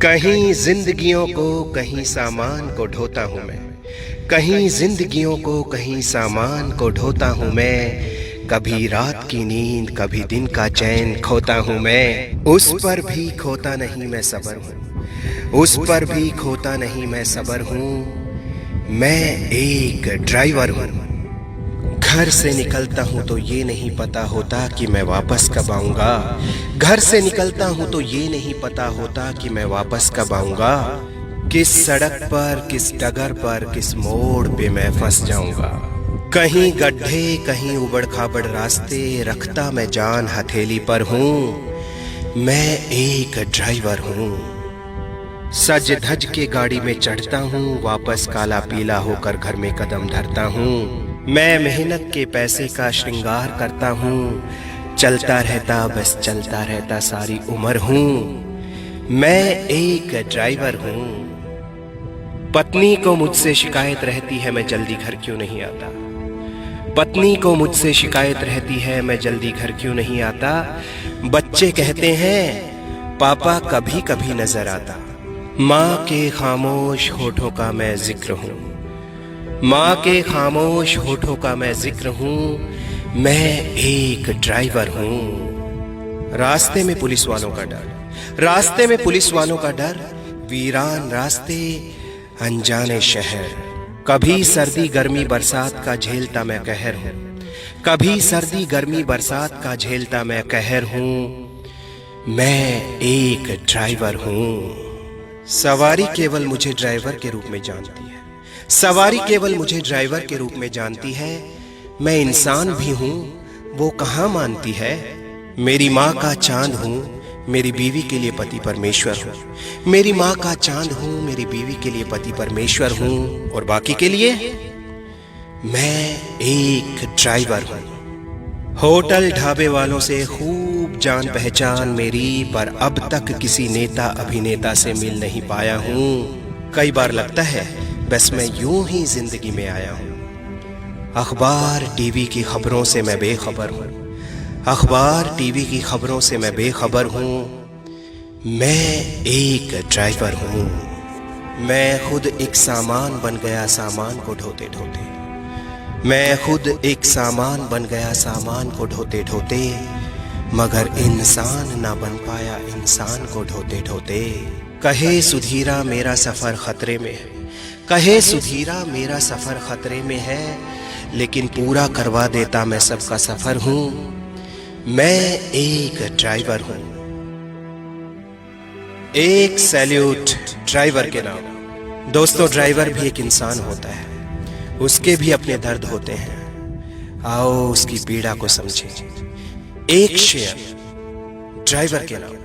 कहीं जिंदगियों को कहीं सामान को ढोता हूँ मैं, कहीं जिंदगियों को कहीं सामान को ढोता हूँ मैं। कभी रात की नींद कभी दिन का चैन खोता हूँ मैं। उस पर भी खोता नहीं मैं सबर हूँ, उस पर भी खोता नहीं मैं सबर हूँ। मैं एक ड्राइवर हूँ। घर से निकलता हूँ तो ये नहीं पता होता कि मैं वापस कब आऊँगा। घर से निकलता हूँ तो ये नहीं पता होता कि मैं वापस कब आऊँगा। किस सड़क पर, किस डगर पर, किस मोड़ पे मैं फंस जाऊँगा। कहीं गड्ढे कहीं उबड़ खाबड़ रास्ते, रखता मैं जान हथेली पर हूँ। मैं एक ड्राइवर हूँ। सज धज के गाड़ी में चढ़ता हूँ, वापस काला पीला होकर घर में कदम धरता हूँ। मैं मेहनत के पैसे का श्रृंगार करता हूँ, चलता रहता बस चलता रहता सारी उम्र हूँ। मैं एक ड्राइवर हूँ। पत्नी को मुझसे शिकायत रहती है मैं जल्दी घर क्यों नहीं आता। पत्नी को मुझसे शिकायत रहती है मैं जल्दी घर क्यों नहीं आता। बच्चे कहते हैं पापा कभी कभी नजर आता। माँ के खामोश होठों का मैं जिक्र हूँ, माँ के खामोश होठों का मैं जिक्र हूँ। मैं एक ड्राइवर हूँ। रास्ते में पुलिस वालों का डर, रास्ते में पुलिस वालों का डर, वीरान रास्ते अनजाने शहर। कभी सर्दी गर्मी बरसात का झेलता मैं कहर हूँ, कभी सर्दी गर्मी बरसात का झेलता मैं कहर हूँ। मैं एक ड्राइवर हूँ। सवारी केवल मुझे ड्राइवर के रूप में जानती है, सवारी केवल मुझे ड्राइवर के रूप में जानती है। मैं इंसान भी हूँ वो कहाँ मानती है। मेरी माँ का चांद हूँ, मेरी बीवी के लिए पति परमेश्वर हूँ। मेरी माँ का चांद हूँ, मेरी बीवी के लिए पति परमेश्वर हूँ। और बाकी के लिए मैं एक ड्राइवर हूँ। होटल ढाबे वालों से खूब जान पहचान मेरी, पर अब तक किसी नेता अभिनेता से मिल नहीं पाया हूँ। कई बार लगता है बस मैं यूं ही जिंदगी में आया हूँ। अखबार टीवी की खबरों से मैं बेखबर हूँ, अखबार टीवी की खबरों से मैं बेखबर हूँ। मैं एक ड्राइवर हूँ। मैं खुद एक सामान बन गया सामान को ढोते ढोते, मैं खुद एक सामान बन गया सामान को ढोते ढोते, मगर इंसान ना बन पाया इंसान को ढोते ढोते। कहे सुधीरा मेरा सफर खतरे में है, कहे सुधीरा मेरा सफर खतरे में है, लेकिन पूरा करवा देता मैं सबका सफर हूँ। मैं एक ड्राइवर हूँ। एक सैल्यूट ड्राइवर के नाम। दोस्तों, ड्राइवर भी एक इंसान होता है, उसके भी अपने दर्द होते हैं। आओ उसकी पीड़ा को समझें। एक शेर ड्राइवर के नाम।